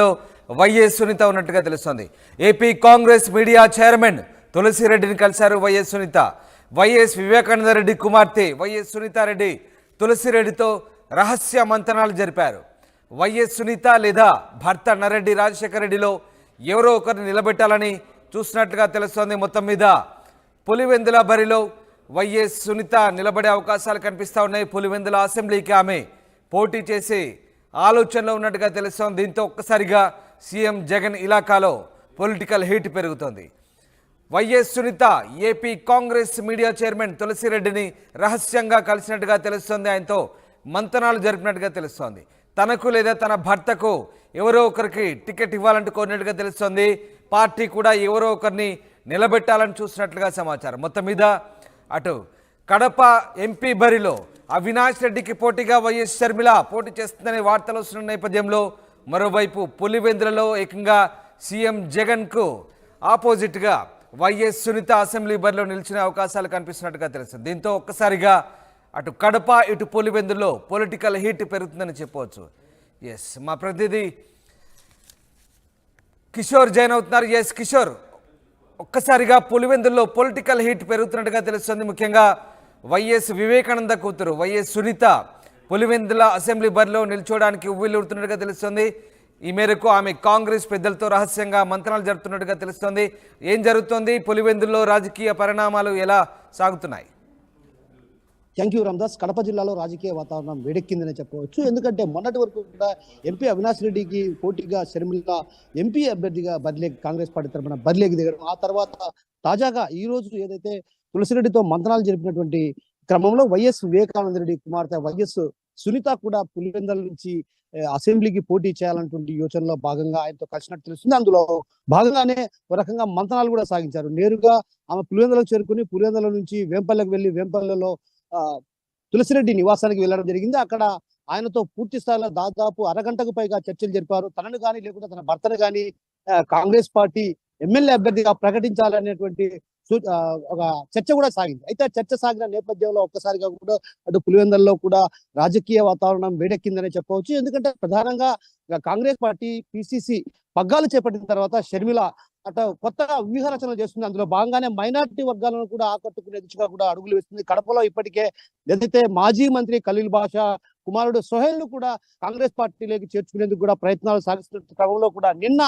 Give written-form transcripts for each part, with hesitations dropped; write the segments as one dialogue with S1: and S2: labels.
S1: లో వైఎస్ సునీత ఉన్నట్టుగా తెలుస్తోంది. ఏపీ కాంగ్రెస్ మీడియా చైర్మన్ తులసిరెడ్డిని కలిశారు వైఎస్ సునీత. వైఎస్ వివేకానంద రెడ్డి కుమార్తె వైఎస్ సునీతారెడ్డి తులసిరెడ్డితో రహస్య మంతనాలు జరిపారు. వైఎస్ సునీత లేదా భర్త నరెడ్డి రాజశేఖర రెడ్డిలో ఎవరో ఒకరిని నిలబెట్టాలని చూసినట్లుగా తెలుస్తోంది. మొత్తం మీద పులివెందుల బరిలో వైఎస్ సునీత నిలబడే అవకాశాలు కనిపిస్తూ ఉన్నాయి. పులివెందుల అసెంబ్లీకి ఆమె పోటీ చేసి ఆలోచనలో ఉన్నట్టుగా తెలుస్తోంది. దీంతో ఒక్కసారిగా సీఎం జగన్ ఇలాకాలో పొలిటికల్ హీట్ పెరుగుతోంది. YS Sunitha AP Congress media chairman తులసిరెడ్డిని రహస్యంగా కలిసినట్టుగా తెలుస్తోంది. ఆయనతో మంతనాలు జరిపినట్టుగా తెలుస్తోంది. తనకు లేదా తన భర్తకు ఎవరో ఒకరికి టికెట్ ఇవ్వాలంటూ కోరినట్టుగా తెలుస్తోంది. పార్టీ కూడా ఎవరో ఒకరిని నిలబెట్టాలని చూసినట్లుగా సమాచారం. మొత్తం మీద అటు కడప ఎంపీ బరిలో అవినాష్ రెడ్డికి పోటీగా వైఎస్ షర్మిల పోటీ చేస్తుందనే వార్తలు వస్తున్న నేపథ్యంలో మరోవైపు పులివెందులలో ఏకంగా సీఎం జగన్కు ఆపోజిట్గా వైఎస్ సునీత అసెంబ్లీ బరిలో నిలిచిన అవకాశాలు కనిపిస్తున్నట్టుగా తెలుస్తుంది. దీంతో ఒక్కసారిగా అటు కడప ఇటు పులివెందులో పొలిటికల్ హీట్ పెరుగుతుందని చెప్పవచ్చు. ఎస్, మా ప్రతినిధి కిషోర్ జాయిన్ అవుతున్నారు. ఎస్ కిషోర్, ఒక్కసారిగా పులివెందుల్లో పొలిటికల్ హీట్ పెరుగుతున్నట్టుగా తెలుస్తుంది. ముఖ్యంగా వైఎస్ వివేకానంద కూతురు వైఎస్ సునీత పులివెందుల అసెంబ్లీ బరిలో నిల్చోవడానికి ఉవ్విళ్ళూరుతున్నట్టుగా తెలుస్తుంది. ఈ మేరకు ఆమె కాంగ్రెస్ పెద్దలతో రహస్యంగా మంత్రాలు జరుపుతున్నట్టుగా తెలుస్తోంది. ఏం జరుగుతోంది? పులివెందుల్లో రాజకీయ పరిణామాలు ఎలా సాగుతున్నాయి?
S2: Thank you Ramdas. కడప జిల్లాలో రాజకీయ వాతావరణం వేడెక్కిందనే చెప్పవచ్చు. ఎందుకంటే మొన్నటి వరకు కూడా ఎంపీ అవినాష్ రెడ్డికి పోటీగా షర్మిల ఎంపీ అభ్యర్థిగా కాంగ్రెస్ పార్టీ తరఫున బరిలేకి దిగడం, ఆ తర్వాత తాజాగా ఈ రోజు ఏదైతే తులసిరెడ్డితో మంత్రాలు జరిపినటువంటి క్రమంలో వైఎస్ వివేకానంద రెడ్డి కుమార్తె వైఎస్ సునీత కూడా పులివెందుల నుంచి అసెంబ్లీకి పోటీ చేయాలన్నటువంటి యోచనలో భాగంగా ఆయనతో కలిసినట్టు తెలుస్తుంది. అందులో భాగంగానే ఒక రకంగా మంతనాలు కూడా సాగించారు. నేరుగా ఆమె పులివెందులకు చేరుకుని పులివెందుల నుంచి వేంపల్లెకి వెళ్లి వేంపల్లెలో తులసిరెడ్డి నివాసానికి వెళ్ళడం జరిగింది. అక్కడ ఆయనతో పూర్తి స్థాయిలో దాదాపు అరగంటకు పైగా చర్చలు జరిపారు. తనను కానీ లేకుంటే తన భర్తను కానీ కాంగ్రెస్ పార్టీ ఎమ్మెల్యే అభ్యర్థిగా ప్రకటించాలనేటువంటి ఒక చర్చ కూడా సాగింది. అయితే చర్చ సాగిన నేపథ్యంలో ఒక్కసారిగా కూడా అటు పులివెందులలో కూడా రాజకీయ వాతావరణం వేడెక్కిందనే చెప్పవచ్చు. ఎందుకంటే ప్రధానంగా కాంగ్రెస్ పార్టీ పిసిసి పగ్గాలు చేపట్టిన తర్వాత షర్మిల అటు కొత్త వ్యూహ రచనలు చేస్తుంది. అందులో భాగంగానే మైనారిటీ వర్గాలను కూడా ఆకట్టుకునే దిశగా కూడా అడుగులు వేస్తుంది. కడపలో ఇప్పటికే ఏదైతే మాజీ మంత్రి ఖలీల్ బాషా కుమారుడు సోహెల్ ను కూడా కాంగ్రెస్ పార్టీలోకి చేర్చుకునేందుకు కూడా ప్రయత్నాలు సాగిస్తున్న క్రమంలో కూడా నిన్న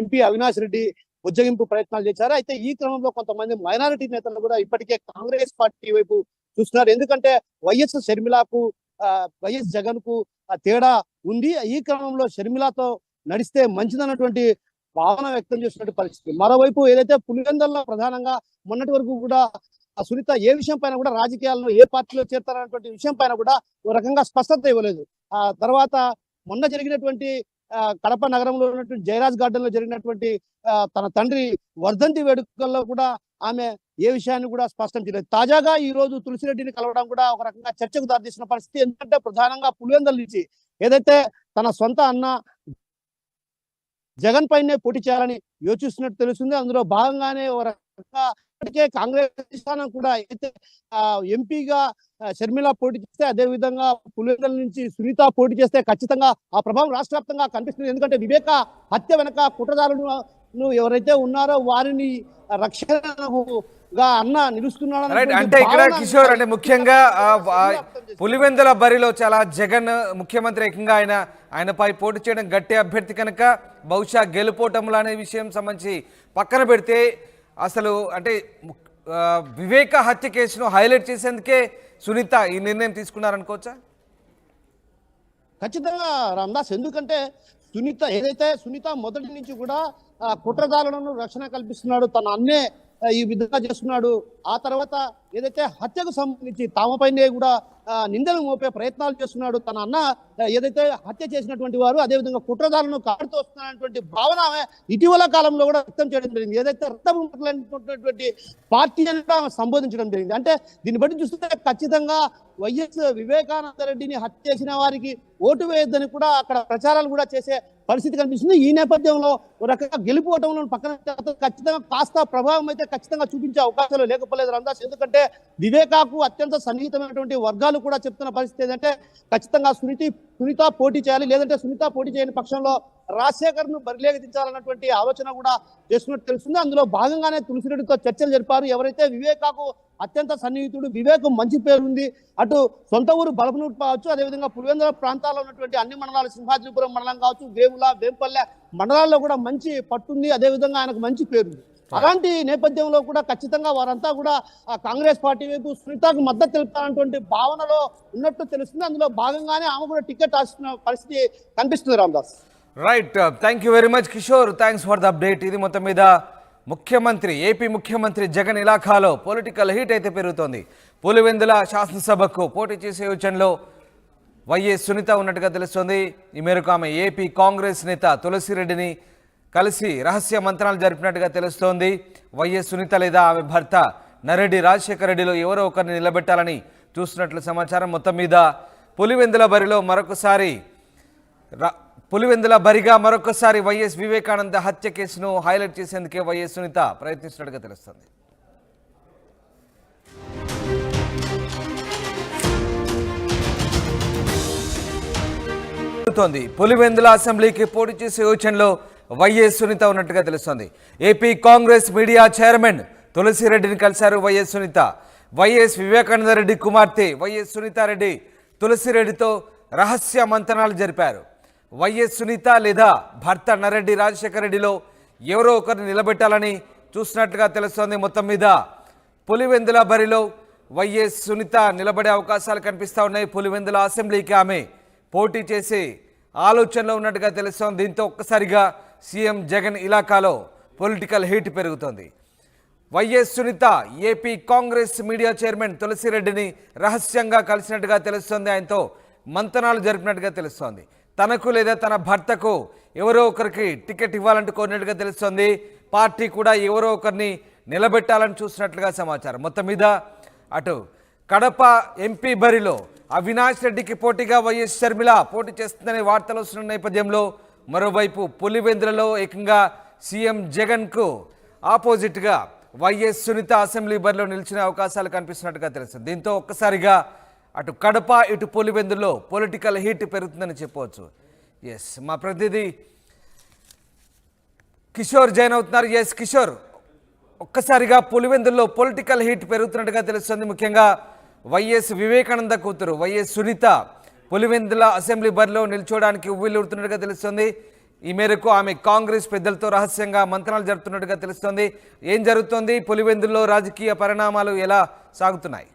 S2: ఎంపీ అవినాష్ రెడ్డి ఉజ్జగింపు ప్రయత్నాలు చేశారు. అయితే ఈ క్రమంలో కొంతమంది మైనారిటీ నేతలు కూడా ఇప్పటికే కాంగ్రెస్ పార్టీ వైపు చూస్తున్నారు. ఎందుకంటే వైఎస్ షర్మిలకు వైఎస్ జగన్ కు తేడా ఉంది. ఈ క్రమంలో షర్మిలతో నడిస్తే మంచిదన్నటువంటి భావన వ్యక్తం చేస్తున్న పరిస్థితి. మరోవైపు ఏదైతే పులివెందులలో ప్రధానంగా మొన్నటి వరకు కూడా సునీత ఏ విషయం పైన కూడా రాజకీయాల్లో ఏ పార్టీలో చేరతారన్నటువంటి విషయం పైన కూడా ఓ రకంగా స్పష్టత ఇవ్వలేదు. ఆ తర్వాత మొన్న జరిగినటువంటి కడప నగరంలో ఉన్నటువంటి జయరాజ్ గార్డెన్ లో జరిగినటువంటి తన తండ్రి వర్ధంతి వేడుకల్లో కూడా ఆమె ఏ విషయాన్ని కూడా స్పష్టం చేయలేదు. తాజాగా ఈ రోజు తులసిరెడ్డిని కలవడం కూడా ఒక రకంగా చర్చకు దారితీసిన పరిస్థితి. ఎందుకంటే ప్రధానంగా పులివెందుల నుంచి ఏదైతే తన సొంత అన్న జగన్ పైనే పోటీ చేయాలని యోచిస్తున్నట్టు తెలుస్తుంది. అందులో భాగంగానే ఒక రకంగా ఇప్పటికే కాంగ్రెస్ స్థానం కూడా అయితే ఎంపీగా షర్మిల పోటీ చేస్తే, అదే విధంగా పులివెందుల నుంచి సునీత పోటీ చేస్తే ఖచ్చితంగా ఆ ప్రభావం రాష్ట్ర వ్యాప్తంగా కనిపిస్తుంది. ఎందుకంటే వివేక హత్య వెనక కుట్రదారులను ఎవరైతే ఉన్నారో వారిని రక్షణగా అన్న నిలుస్తున్నాడు.
S1: అంటే ఇక్కడ కిషోర్, అంటే ముఖ్యంగా పులివెందుల బరిలో చాలా జగన్ ముఖ్యమంత్రి ఏకంగా ఆయనపై పోటీ చేయడం గట్టి అభ్యర్థి కనుక బహుశా గెలుపోవటంలో అనే విషయం సంబంధించి పక్కన పెడితే అసలు అంటే వివేక హత్య కేసును హైలైట్ చేసేందుకే సునీత ఈ నిర్ణయం తీసుకున్నారనుకోవచ్చా?
S2: ఖచ్చితంగా రామదాస్. ఎందుకంటే సునీత మొదటి నుంచి కూడా కుట్రదారులను రక్షణ కల్పిస్తున్నాడు, తన అన్నే ఈ విధంగా చేస్తున్నాడు. ఆ తర్వాత ఏదైతే హత్యకు సంబంధించి తామపైనే కూడా నిందలు మోపే ప్రయత్నాలు చేస్తున్నాడు. తన అన్న ఏదైతే హత్య చేసినటువంటి వారు అదేవిధంగా కుట్రదారులను కాడుతూ వస్తున్నటువంటి భావన ఇటీవల కాలంలో కూడా వ్యక్తం చేయడం జరిగింది. ఏదైతే రక్తటువంటి పార్టీ అని కూడా సంబోధించడం జరిగింది. అంటే దీన్ని బట్టి చూస్తే ఖచ్చితంగా వైఎస్ వివేకానంద రెడ్డిని హత్య చేసిన వారికి ఓటు వేయొద్దని కూడా అక్కడ ప్రచారాలు కూడా చేసే పరిస్థితి కనిపిస్తుంది. ఈ నేపథ్యంలో ఒక రకంగా గెలుపోవటంలో పక్కన ఖచ్చితంగా కాస్త ప్రభావం అయితే ఖచ్చితంగా చూపించే అవకాశాలు లేకపోలేదు రామదాస్. ఎందుకంటే ఎందుకంటే వివేకాకు అత్యంత సన్నిహితమైనటువంటి వర్గాలు కూడా చెప్తున్న పరిస్థితి ఏంటంటే ఖచ్చితంగా సునీత పోటీ చేయాలి, లేదంటే సునీత పోటీ చేయని పక్షంలో రాజశేఖర్ ను బరిలోకి దించాలన్నటువంటి ఆలోచన కూడా చేస్తున్నట్టు తెలుస్తుంది. అందులో భాగంగానే తులసిరెడ్డితో చర్చలు జరిపారు. ఎవరైతే వివేకాకు అత్యంత సన్నిహితుడు, వివేక్ మంచి పేరు ఉంది, అటు సొంత ఊరు బలపనూరు కావచ్చు, అదేవిధంగా పులివెందుల ప్రాంతాల్లో ఉన్నటువంటి అన్ని మండలాలు, సింహాద్రిపురం మండలం కావచ్చు, వేముల వేంపల్లె మండలాల్లో కూడా మంచి పట్టుంది, అదేవిధంగా ఆయనకు మంచి పేరు. అలాంటి నేపథ్యంలో కూడా ఖచ్చితంగా వారంతా కూడా కాంగ్రెస్ పార్టీ వైపు సునీతకు మద్దతు తెలుపుతారన్నటువంటి భావనలో ఉన్నట్టు తెలుస్తుంది. అందులో భాగంగానే ఆమె కూడా టికెట్ ఆశిస్తున్న పరిస్థితి కనిపిస్తుంది. Ramdas,
S1: right, thank you very much Kishore, thanks for the update. ఇది మొత్తం మీద ఏపీ ముఖ్యమంత్రి జగన్ ఇలాఖాలో పొలిటికల్ హీట్ అయితే పెరుగుతోంది. పులివెందుల శాసనసభకు పోటీ చేసే యోచనలో వైఎస్ సునీత ఉన్నట్టుగా తెలుస్తోంది. ఈ మేరకు ఆమె ఏపీ కాంగ్రెస్ నేత తులసిరెడ్డిని కలిసి రహస్య మంత్రాలు జరిపినట్టుగా తెలుస్తోంది. వైఎస్ సునీత లేదా ఆమె భర్త నరెడ్డి రాజశేఖర రెడ్డిలో ఎవరో ఒకరిని నిలబెట్టాలని చూస్తున్నట్లు సమాచారం. మొత్తం మీద పులివెందుల బరిగా మరొకసారి వైఎస్ వివేకానంద హత్య కేసును హైలైట్ చేసేందుకే వైఎస్ సునీత ప్రయత్నిస్తున్నట్టుగా తెలుస్తుంది. పులివెందుల అసెంబ్లీకి పోటీ చేసే యోచనలో వైఎస్ సునీత ఉన్నట్టుగా తెలుస్తోంది. ఏపీ కాంగ్రెస్ మీడియా చైర్మన్ తులసిరెడ్డిని కలిశారు వైఎస్ సునీత. వైఎస్ వివేకానంద రెడ్డి కుమార్తె వైఎస్ సునీతారెడ్డి తులసిరెడ్డితో రహస్య మంతనాలు జరిపారు. వైఎస్ సునీత లేదా భర్త నరెడ్డి రాజశేఖర రెడ్డిలో ఎవరో ఒకరిని నిలబెట్టాలని చూస్తున్నట్లుగా తెలుస్తోంది. మొత్తం మీద పులివెందుల బరిలో వైఎస్ సునీత నిలబడే అవకాశాలు కనిపిస్తూ ఉన్నాయి. పులివెందుల అసెంబ్లీకి ఆమె పోటీ చేసే ఆలోచనలో ఉన్నట్టుగా తెలుస్తోంది. దీంతో ఒక్కసారిగా సీఎం జగన్ ఇలాకాలో పొలిటికల్ హీట్ పెరుగుతోంది. YS Sunitha AP Congress media chairman తులసిరెడ్డిని రహస్యంగా కలిసినట్టుగా తెలుస్తోంది. ఆయనతో మంతనాలు జరిపినట్టుగా తెలుస్తోంది. తనకు లేదా తన భర్తకు ఎవరో ఒకరికి టికెట్ ఇవ్వాలంటూ కోరినట్టుగా తెలుస్తోంది. పార్టీ కూడా ఎవరో ఒకరిని నిలబెట్టాలని చూసినట్లుగా సమాచారం. మొత్తం మీద అటు కడప ఎంపీ బరిలో అవినాష్ రెడ్డికి పోటీగా వైఎస్ షర్మిల పోటీ చేస్తుందనే వార్తలు వస్తున్న నేపథ్యంలో మరోవైపు పులివెందులలో ఏకంగా సీఎం జగన్కు ఆపోజిట్గా వైఎస్ సునీత అసెంబ్లీ బరిలో నిలిచిన అవకాశాలు కనిపిస్తున్నట్టుగా తెలుస్తుంది. దీంతో ఒక్కసారిగా అటు కడప ఇటు పులివెందులో పొలిటికల్ హీట్ పెరుగుతుందని చెప్పవచ్చు. ఎస్, మా ప్రతినిధి కిషోర్ జాయిన్ అవుతున్నారు. ఎస్ కిషోర్, ఒక్కసారిగా పులివెందుల్లో పొలిటికల్ హీట్ పెరుగుతున్నట్టుగా తెలుస్తుంది. ముఖ్యంగా వైఎస్ వివేకానంద కూతురు వైఎస్ సునీత పులివెందుల అసెంబ్లీ బరిలో నిల్చోవడానికి ఉవ్విళ్ళూరుతున్నట్టుగా తెలుస్తుంది. ఈ మేరకు ఆమె కాంగ్రెస్ పెద్దలతో రహస్యంగా మంత్రాలు జరుపుతున్నట్టుగా తెలుస్తోంది. ఏం జరుగుతోంది? పులివెందుల్లో రాజకీయ పరిణామాలు ఎలా సాగుతున్నాయి?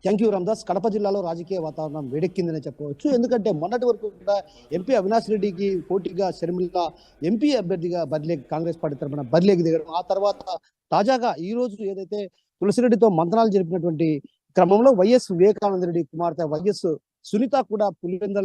S2: Thank you Ramdas. కడప జిల్లాలో రాజకీయ వాతావరణం వేడెక్కిందనే చెప్పవచ్చు. ఎందుకంటే మొన్నటి వరకు కూడా ఎంపీ అవినాష్ రెడ్డికి పోటీగా షర్మిల ఎంపీ అభ్యర్థిగా కాంగ్రెస్ పార్టీ తరఫున బరిలోకి దిగడం, ఆ తర్వాత తాజాగా ఈ రోజు ఏదైతే తులసిరెడ్డితో మంత్రాలు జరిపినటువంటి క్రమంలో వైఎస్ వివేకానంద రెడ్డి కుమార్తె వైఎస్ సునీత కూడా పులివెందుల